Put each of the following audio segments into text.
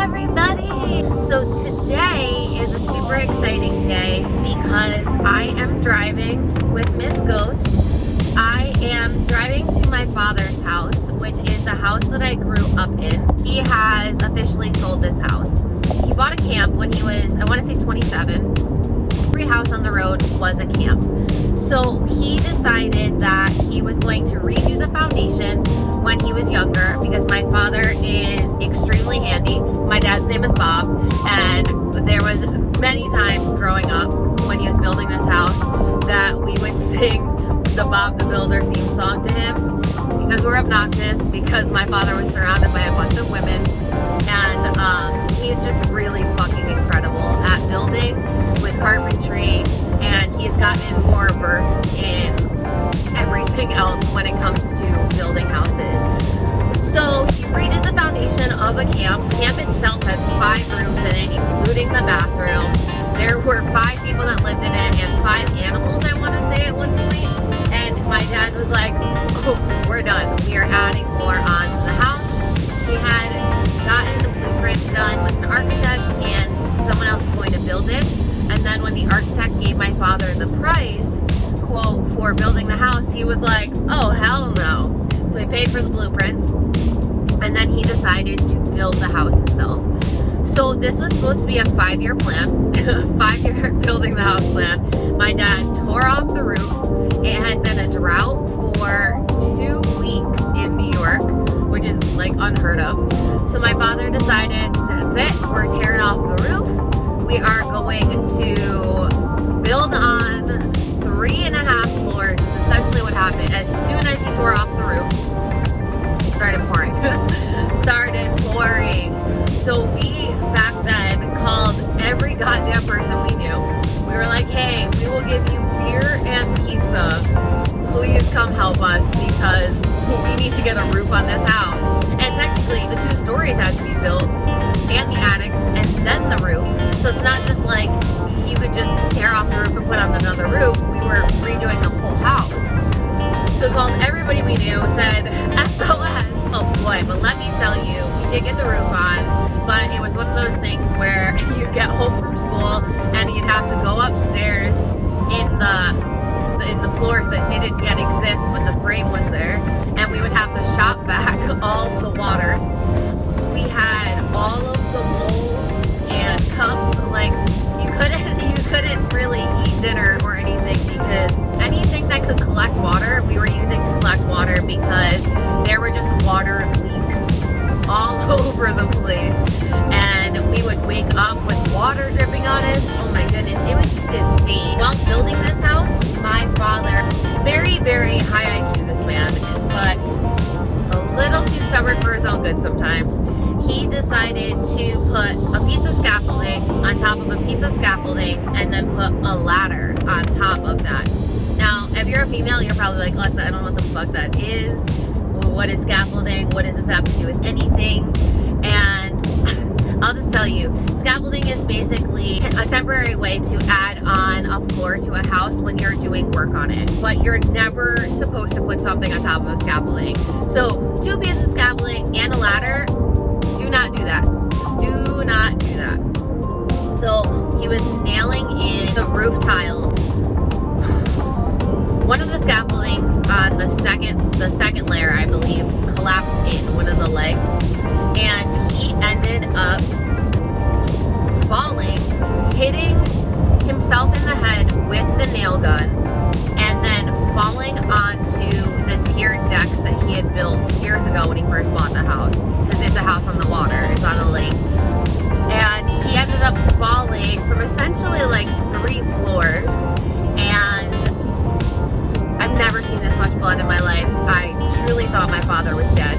everybody! So today is a super exciting day because I am driving with Miss Ghost. I am driving to my father's house, which is the house that I grew up in. He has officially sold this house. He bought a camp when he was, I want to say 27. Every house on the road was a camp. So he decided that he was going to redo the foundation when he was younger because my father is extremely handy. My dad's name is Bob, and there was many times growing up when he was building this house that we would sing the Bob the Builder theme song to him because we're obnoxious, because my father was surrounded by a bunch of women, and he's just really fucking incredible at building with carpentry, and he's gotten more versed in everything else when it comes to building houses. So he redid the foundation of a camp. The camp itself had 5 rooms in it, including the bathroom. There were 5 people that lived in it and 5 animals, I want to say, at one point. And my dad was like, oh, we're done. We are adding more onto the house. He had gotten the blueprints done with an architect, and someone else was going to build it. And then when the architect gave my father the price quote for building the house, he was like, oh, hell no. So he paid for the blueprints, and then he decided to build the house himself. So this was supposed to be a 5-year plan, 5-year building the house plan. My dad tore off the roof. It had been a drought for 2 weeks in New York, which is like unheard of. So my father decided, that's it, we're tearing off the roof. We are going to build on 3.5 floors. Is essentially what happened. As soon as he tore off the roof, it started pouring. So we back then called every goddamn person we knew. We were like, hey, we will give you beer and pizza. Please come help us because we need to get a roof on this house. And technically the 2 stories had to be built, and the attic, and then the roof. So it's not just like you could just tear off the roof and put on another roof. We were redoing the whole house. So we called everybody we knew, said SOS. Oh boy, but let me tell you, we did get the roof on, but it was one of those things where you'd get home from school and you'd have to go upstairs in the floors that didn't yet exist, but the frame was there, and we would have to shop back all the water. We had all of the bowls and cups. Like you couldn't really eat dinner or anything because anything that could collect water, we were using to collect water because there were just water leaks all over the place, and we would wake up with water dripping on us. Oh my goodness, it was just insane. While building this house, my father, very, very high IQ, this man, but a little too stubborn for his own good sometimes. He decided to put a piece of scaffolding on top of a piece of scaffolding and then put a ladder on top of that. Now, if you're a female, you're probably like, Alexa, I don't know what the fuck that is. What is scaffolding? What does this have to do with anything? And I'll just tell you, scaffolding is basically a temporary way to add on a floor to a house when you're doing work on it. But you're never supposed to put something on top of a scaffolding. So 2 pieces of scaffolding and a ladder, do not do that. Do not do that. So he was nailing in the roof tiles. One of the scaffoldings on the second layer, I believe, collapsed in one of the legs, and he ended up falling, hitting himself in the head with the nail gun, and then falling onto the tiered decks that he had built years ago when he first bought the house, because it's a house on the water, it's on a lake. And he ended up falling from essentially like 3 floors, and I've never seen this much blood in my life. I truly thought my father was dead.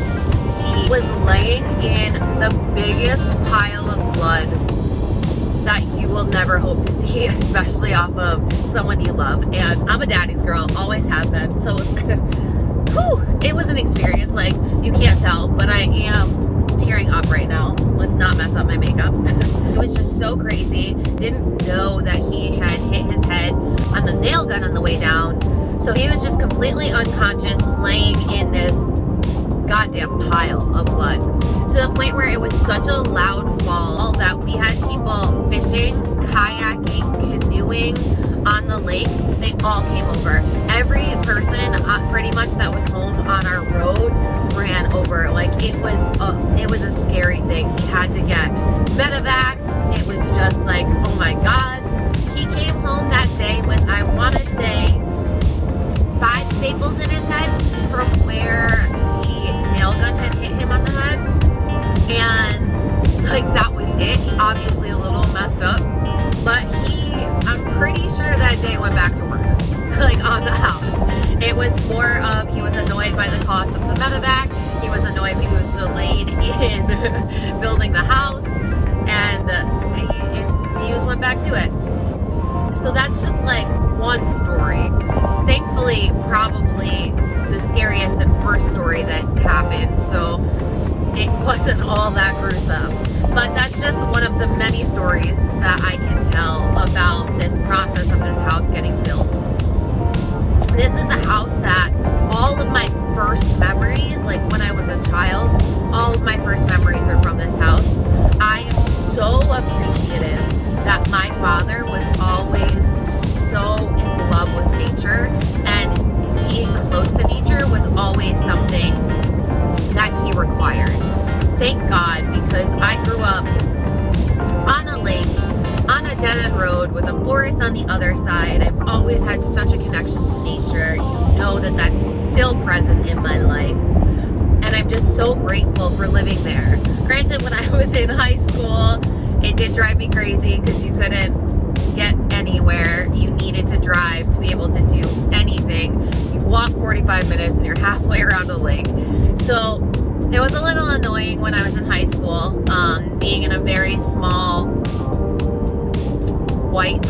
He was laying in the biggest pile of blood that you will never hope to see, especially off of someone you love. And I'm a daddy's girl, always have been. So it was an experience. Like, you can't tell, but I am tearing up right now. Let's not mess up my makeup. It was just so crazy. Didn't know that he had hit his head on the nail gun on the way down. So he was just completely unconscious, laying in this goddamn pile of blood. to the point where it was such a loud fall that we had people fishing, kayaking, canoeing on the lake. They all came over. Every person pretty much that was home on our road ran over. Like it was a scary thing. He had to get medevaced. It was just like, oh my God. He came home that day with, I want to say, 5 staples in his head from where the nail gun had hit him on the head. And like that was it. He obviously a little messed up, but I'm pretty sure that day went back to work, like on the house. It was more of, he was annoyed by the cost of the medevac. He was annoyed he was delayed in building the house, and he just went back to it. So that's just like one story. Thankfully, probably the scariest and worst story that happened. So it wasn't all that gruesome. But that's just one of the many stories that I can tell about this process of this house getting built. This is the house that all of my first memories, like when I was a child, all of my first memories are from this house. I am so appreciative that my father was always so in love with nature, and being close to nature was always something that he required. Thank God, because I grew up on a lake, on a dead-end road with a forest on the other side. I've always had such a connection to nature. You know that that's still present in my life. And I'm just so grateful for living there. Granted, when I was in high school, it did drive me crazy because you couldn't get anywhere. You needed to drive to be able to do anything. You walk 45 minutes and you're halfway around the lake. So it was a little annoying when I was in high school, being in a very small white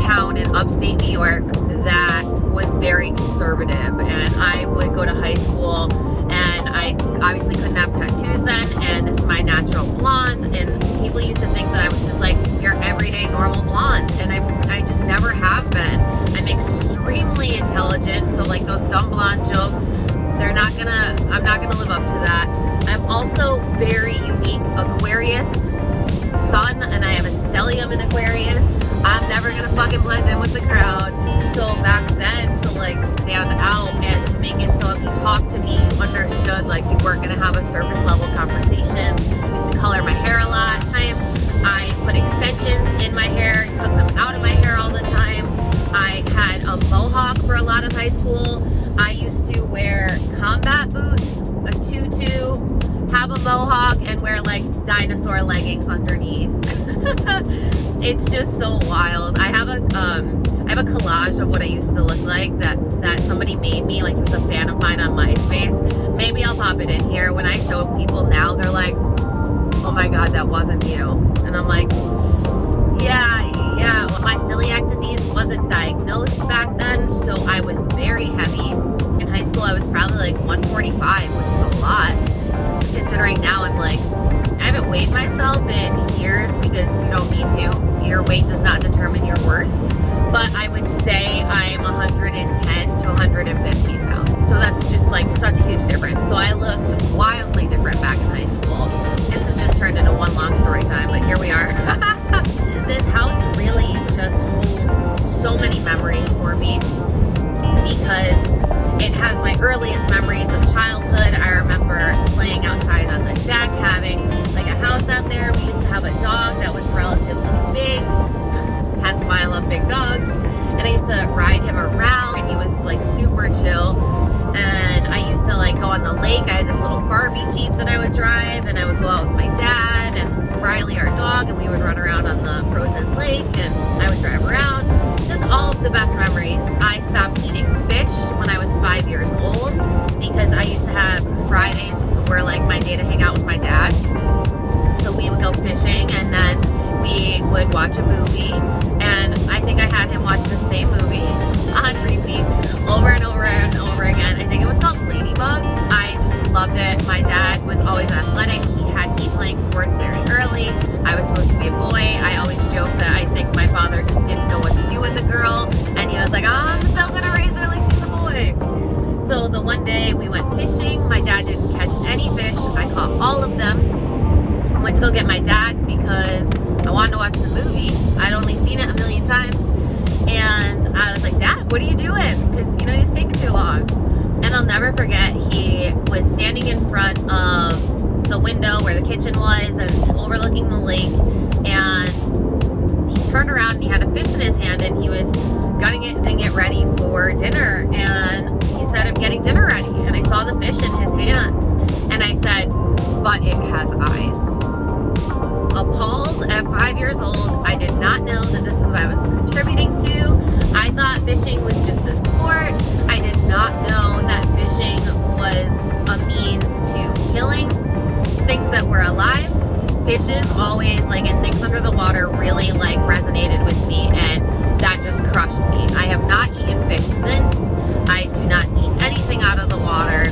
town in upstate New York that was very conservative. And I would go to high school, and I obviously couldn't have tattoos then, and this is my natural blonde, and people used to think that I was just like your everyday normal blonde, and I just never have been. I'm extremely intelligent, so like those dumb blonde jokes, I'm not gonna live up to that. I'm also very unique, Aquarius sun, and I have a stellium in Aquarius. I'm never gonna fucking blend in with the crowd. So back then, to like stand out and to make it so if you talked to me, you understood like you weren't gonna have a surface level conversation. I used to color my hair a lot. I put extensions in my hair, took them out of my hair all the time. I had a mohawk for a lot of high school. I used to wear combat boots, a tutu, have a mohawk, and wear like dinosaur leggings underneath. It's just so wild. I have a collage of what I used to look like that somebody made me, like it was a fan of mine on MySpace. Maybe I'll pop it in here. When I show people now, they're like, oh my God, that wasn't you. And I'm like, yeah. Well, my celiac disease wasn't diagnosed back then, so I was very heavy. In high school, I was probably like 145, which is a lot. Considering now I'm like, I haven't weighed myself in years because you don't need to. Your weight does not determine your worth. But I would say I'm 110 to 115 pounds. So that's just like such a huge difference. So I looked wildly different back in high school. This has just turned into one long story time, but here we are. This house really just holds so many memories for me because it has my earliest memories of childhood. I remember playing outside on the deck, having like a house out there. We used to have a dog that was relatively big, hence why I love big dogs. And I used to ride him around, and he was like super chill. And I used to like go on the lake. I had this little Barbie Jeep that I would drive, and I would go out with my dad and Riley, our dog, and we would run around on the frozen lake, and I would drive around. Just all of the best memories. I stopped eating fish when I was 5 years old because I used to have Fridays were like my day to hang out with my dad. So we would go fishing, and then we would watch a movie, and I think I had him watch the same movie on repeat over and over and over again. I think it was called Ladybugs. I just loved it. My dad was always athletic. He had me playing sports very early. I was supposed to be a boy. I always joke that I think my father just didn't know what to do with a girl, and he was like, oh, I'm still gonna raise her like she's a boy. So the one day we went fishing, my dad didn't catch catch any fish. I caught all of them. Went to go get my dad because I wanted to watch the movie. I'd only seen it a million times. And I was like, Dad, what are you doing? Because, you know, he's taking too long. And I'll never forget, he was standing in front of the window where the kitchen was and overlooking the lake. And he turned around and he had a fish in his hand and he was gutting it and get ready for dinner. And he said, I'm getting dinner ready. And I saw the fish in his hands. And I said, but it has eyes. Appalled at 5 years old, I did not know that this was what I was contributing to. I thought fishing was just a sport. I did not know that fishing was a means to killing things that were alive. Fishes always, like, and things under the water really, like, resonated with me, and that just crushed me. I have not eaten fish since. I do not eat anything out of the water.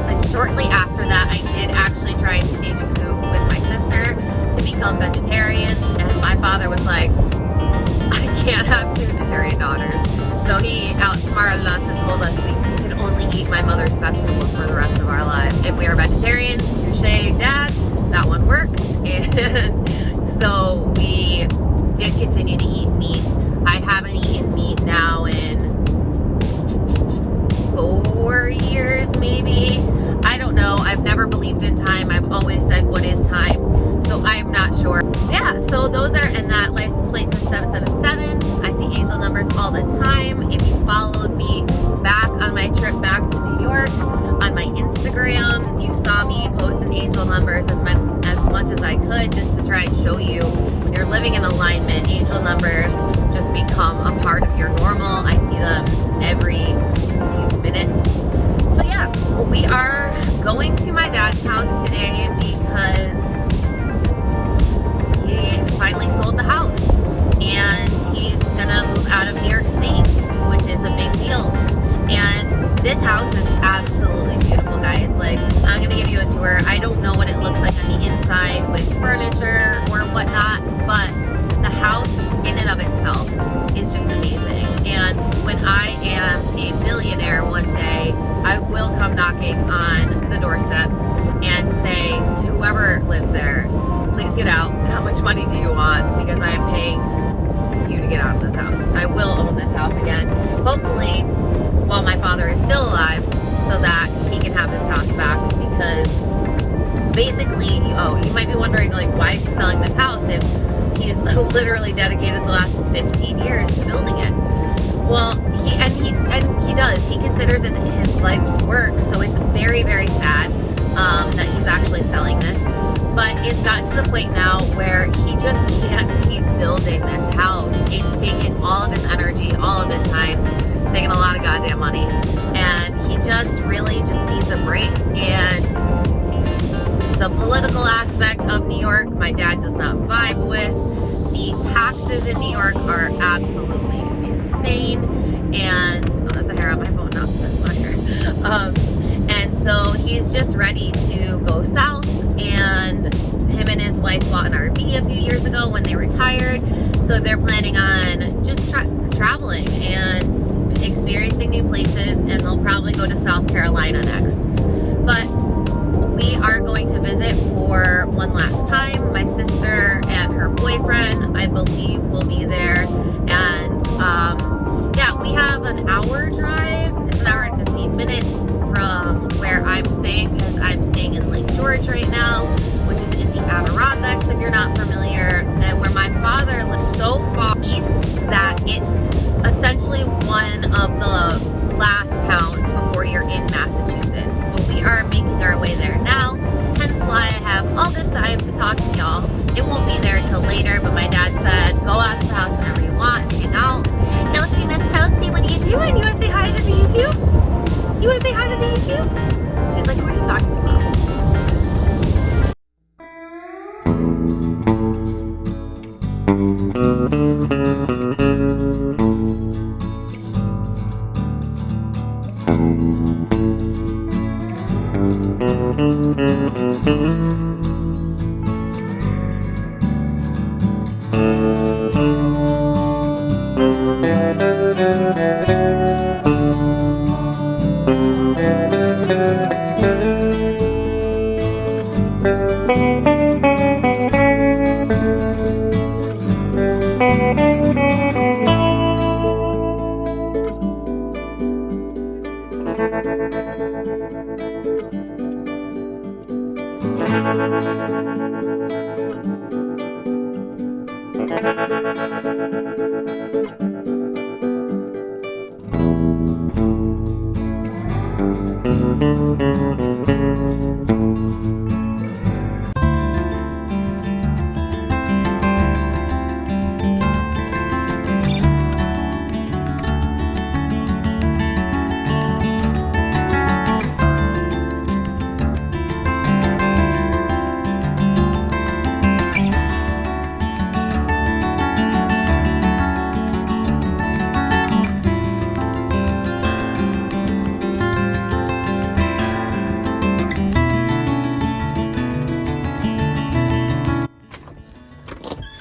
And shortly after that, I did actually try and stage a coup with my sister to become vegetarians, and my father was like, I can't have two vegetarian daughters. So he outsmarted us and told us we can only eat my mother's vegetables for the rest of our lives. If we are vegetarians, touche, Dad, that one worked. And so we did continue to eat meat. I haven't eaten meat now in 4 years, maybe. I don't know. I've never believed in time. I've always said, what is time? So I'm not sure. Yeah, so those are, and that license plate says 777. I see angel numbers all the time. If you followed me back on my trip back to New York on my Instagram, you saw me post an angel numbers as much as I could, just to try and show you when you're living in alignment, angel numbers just become a part of your normal. I see them every few minutes. So yeah, we are going to my dad's house today because he finally sold the house and he's gonna move out of New York State, which is a big deal. And this house is absolutely beautiful, guys. Like, I'm gonna give you a tour. I don't know what it looks like on the inside with furniture or whatnot, but the house in and of itself is just amazing. And when I am a millionaire one day, I will come knocking on the doorstep and say to whoever lives there, please get out. How much money do you want? Because I am paying you to get out of this house. I will own this house again. Hopefully, while my father is still alive, so that he can have this house back. Because basically, you might be wondering, like, why is he selling this house if he's literally dedicated the last 15 years to building it? Well, he does. He considers it his life's work, so it's very, very sad that he's actually selling this. But it's gotten to the point now where he just can't keep building this house. It's taking all of his energy, all of his time. It's taking a lot of goddamn money. And he just really just needs a break. And the political aspect of New York, my dad does not vibe with. The taxes in New York are absolutely insane. And, oh, that's a hair on my phone, not my hair. And so he's just ready to go south. And him and his wife bought an RV a few years ago when they retired. So they're planning on just traveling and experiencing new places. And they'll probably go to South Carolina next. But we are going to visit for one last time. My sister and her boyfriend, I believe, will be there. And yeah, we have an hour drive. It's an hour and 15 minutes from where I'm staying, because I'm staying in Lake George right now, which is in the Adirondacks, if you're not familiar, and where my father lives so far east that it's essentially one of the last towns before you're in Massachusetts. But we are making our way there now, hence why I have all this time to talk to y'all. It won't be there till later, but my dad said, go out to the house whenever you want and hang out. Elsie, Miss Toasty, what are you doing? You want to say hi to the YouTube? You want to say hi to the YouTube? She's like, who are you talking to, Mom? So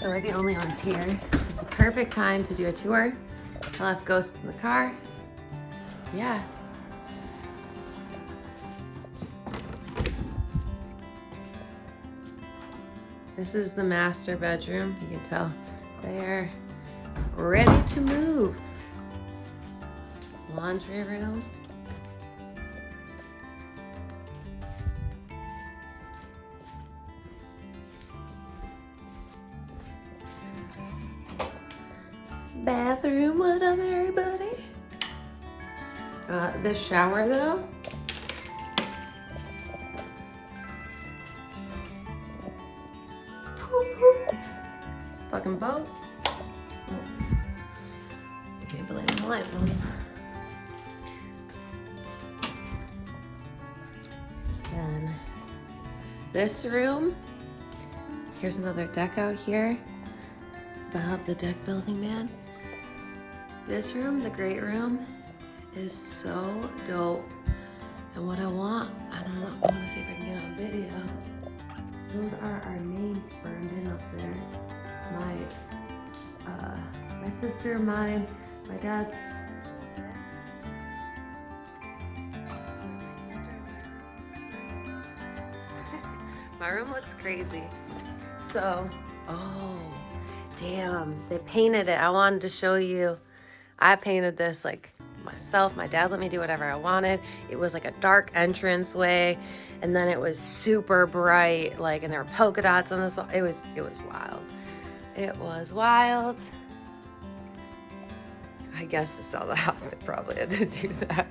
we're the only ones here. This is the perfect time to do a tour. I left Ghost in the car. Yeah. This is the master bedroom. You can tell they're ready to move. Laundry room. Bathroom, what up, everybody? The shower, though. Poop, poop. Fucking boat. Oh. I can't believe the lights on. Then this room. Here's another deck out here. Bob the deck building man. This room, the great room, is so dope. And what I want to see if I can get on video. Those are our names burned in up there. My sister, mine, my dad's. That's where my sister and my room looks crazy. So, oh, damn, they painted it. I wanted to show you. I painted this like myself. My dad let me do whatever I wanted. It was like a dark entrance way, and then it was super bright, like, and there were polka dots on this wall. It was wild. It was wild. I guess to sell the house, they probably had to do that.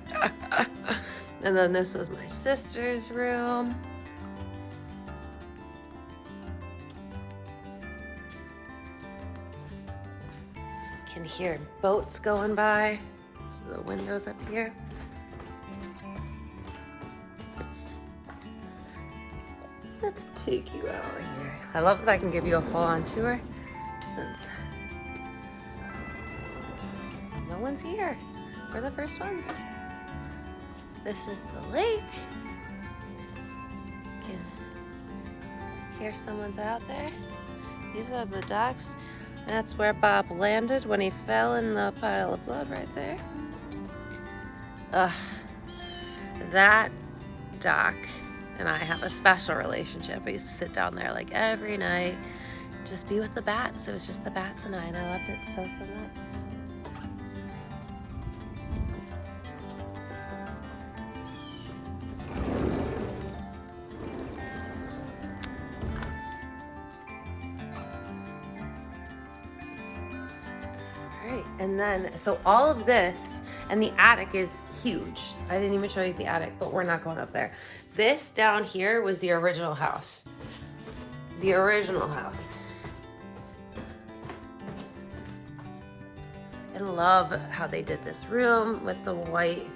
And then this was my sister's room. Can hear boats going by. So the windows up here. Let's take you out here. I love that I can give you a full-on tour since no one's here. We're the first ones. This is the lake. You can hear someone's out there. These are the docks. That's where Bob landed when he fell in the pile of blood right there. That dock and I have a special relationship. I used to sit down there like every night, just be with the bats. It was just the bats and I loved it so much. And then, so all of this, and the attic is huge. I didn't even show you the attic, but we're not going up there. This down here was the original house. The original house. I love how they did this room with the white,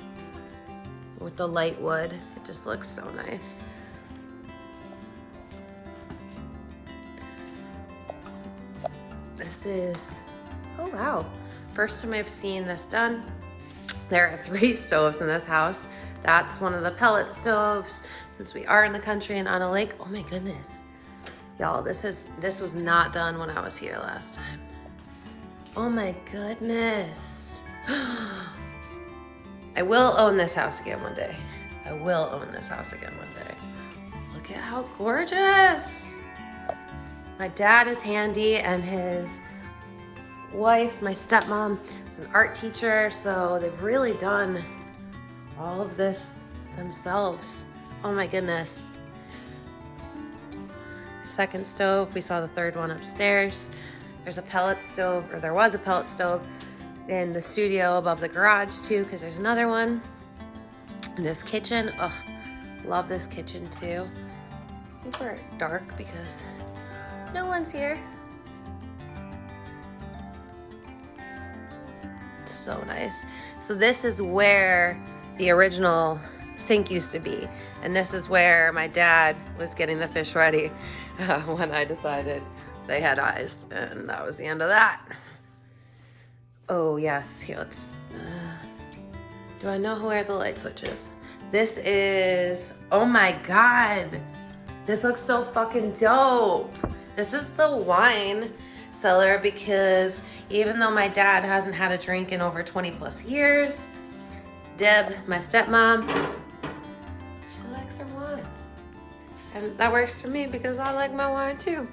with the light wood. It just looks so nice. This is, oh wow. First time I've seen this done. There are 3 stoves in this house. That's one of the pellet stoves. Since we are in the country and on a lake, oh my goodness. Y'all, this was not done when I was here last time. Oh my goodness. I will own this house again one day. I will own this house again one day. Look at how gorgeous. My dad is handy and his wife, my stepmom, is an art teacher, so they've really done all of this themselves. Oh my goodness. Second stove, we saw the third one upstairs. There's a pellet stove, or there was a pellet stove in the studio above the garage too, because there's another one. And this kitchen, oh, love this kitchen too. Super dark because no one's here. It's so nice. So this is where the original sink used to be. And this is where my dad was getting the fish ready when I decided they had eyes. And that was the end of that. Oh yes, here, let's, do I know where the light switch is? This is, oh my God. This looks so fucking dope. This is the wine cellar because even though my dad hasn't had a drink in over 20 plus years, Deb, my stepmom, she likes her wine. And that works for me because I like my wine too.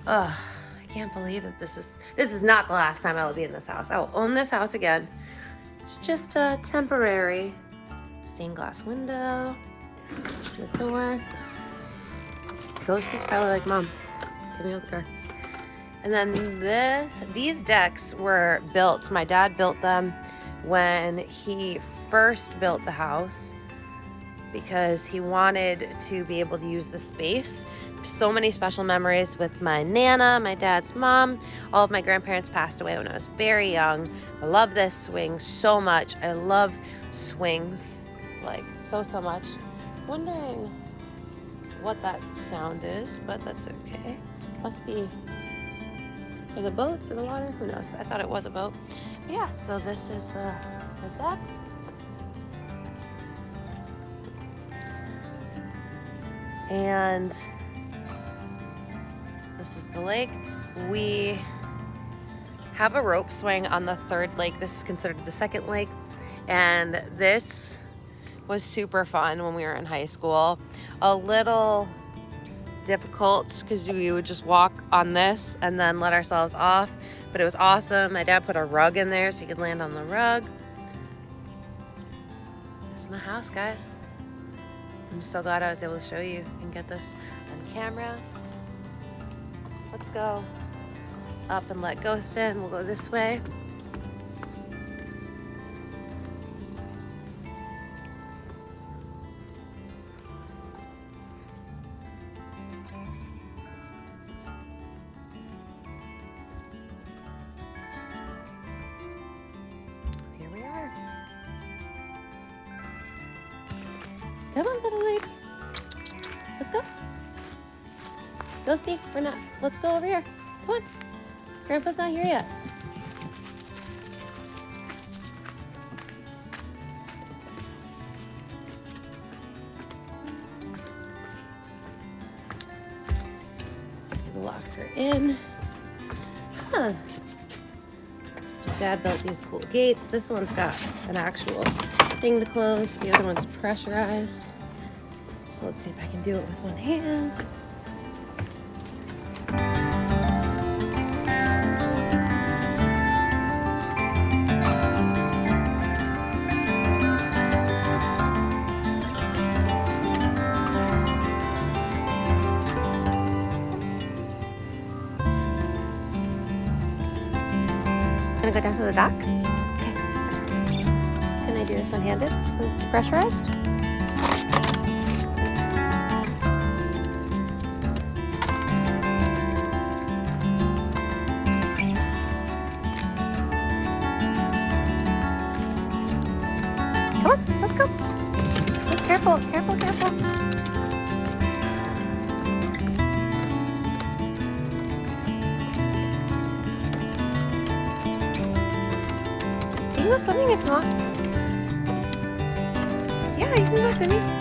Ugh, I can't believe that this is not the last time I will be in this house. I will own this house again. It's just a temporary stained glass window, the door. Ghost is probably like, Mom, get me out of the car. And then these decks were built, my dad built them when he first built the house because he wanted to be able to use the space. So many special memories with my Nana, my dad's mom. All of my grandparents passed away when I was very young. I love this swing so much. I love swings like so much. Wondering what that sound is, but that's okay. Must be for the boats or the water, who knows? I thought it was a boat. But yeah, so this is the deck. And this is the lake. We have a rope swing on the third lake. This is considered the second lake. And this was super fun when we were in high school. A little difficult because we would just walk on this and then let ourselves off, but it was awesome. My dad put a rug in there so you could land on the rug. This is my house, guys. I'm so glad I was able to show you and get this on camera. Let's go up and let Ghost in. We'll go this way. Come on, little lake. Let's go. Ghosty, let's go over here. Come on. Grandpa's not here yet. Lock her in. Huh. Dad built these cool gates. This one's got an actual thing to close. The other one's pressurized. So let's see if I can do it with one hand. Gonna go down to the dock? Okay. Can I do this one-handed since it's pressurized? Come on, let's go. Oh, careful, careful, careful. You can go swimming if you want. Yeah, you can go swimming.